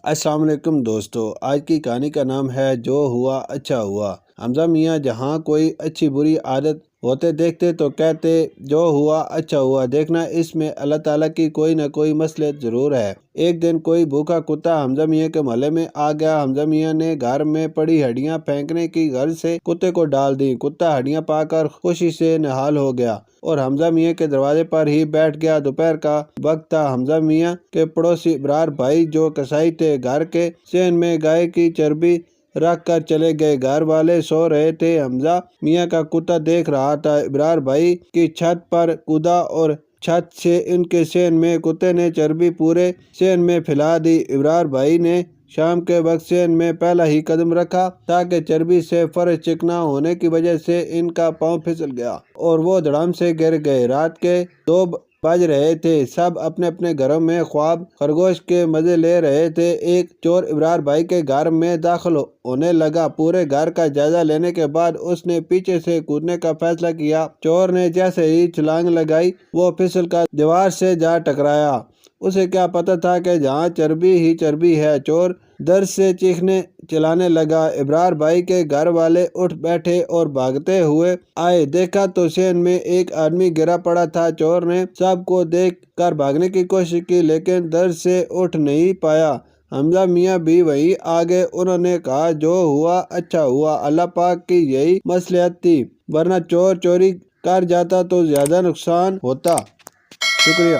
السلام علیکم دوستو، آج کی کہانی کا نام ہے جو ہوا اچھا ہوا۔ حمزہ میاں جہاں کوئی اچھی بری عادت ہوتے دیکھتے تو کہتے جو ہوا اچھا ہوا۔ دیکھنا اس میں اللہ تعالیٰ کی کوئی نہ کوئی مصلحت ضرور ہے۔ ایک دن کوئی بھوکا کتا حمزہ میاں کے محلے میں آ گیا۔ حمزہ میاں نے گھر میں پڑی ہڈیاں پھینکنے کی غرض سے کتے کو ڈال دی۔ کتا ہڈیاں پا کر خوشی سے نہال ہو گیا اور حمزہ میاں کے دروازے پر ہی بیٹھ گیا۔ دوپہر کا وقت تھا۔ حمزہ میاں کے پڑوسی ابرار بھائی جو کسائی تھے گھر کے صحن میں گائے کی چربی رکھ کر چلے گئے۔ گھر والے سو رہے تھے۔ حمزہ میاں کا کتا دیکھ رہا تھا۔ ابرار بھائی کی چھت پر کودا اور چھت سے ان کے صحن میں کتے نے چربی پورے صحن میں پھیلا دی۔ ابرار بھائی نے شام کے وقت صحن میں پہلا ہی قدم رکھا تاکہ چربی سے فرش چکنا ہونے کی وجہ سے ان کا پاؤں پھسل گیا اور وہ دھڑام سے گر گئے۔ رات کے 2 بج رہے تھے۔ سب اپنے اپنے گھروں میں خواب خرگوش کے مزے لے رہے تھے۔ ایک چور ابرار بھائی کے گھر میں داخل ہونے لگا۔ پورے گھر کا جائزہ لینے کے بعد اس نے پیچھے سے کودنے کا فیصلہ کیا۔ چور نے جیسے ہی چھلانگ لگائی وہ پھسل کر دیوار سے جا ٹکرایا۔ اسے کیا پتا تھا کہ جہاں چربی ہی چربی ہے۔ چور درد سے چیخنے چلانے لگا۔ ابرار بھائی کے گھر والے اٹھ بیٹھے اور بھاگتے ہوئے آئے۔ دیکھا تو صحن میں ایک آدمی گرا پڑا تھا۔ چور نے سب کو دیکھ کر بھاگنے کی کوشش کی لیکن درد سے اٹھ نہیں پایا۔ حمزہ میاں بھی وہیں آ گئے۔ انہوں نے کہا جو ہوا اچھا ہوا، اللہ پاک کی یہی مصلحت تھی، ورنہ چور چوری کر جاتا تو زیادہ نقصان ہوتا۔ شکریہ۔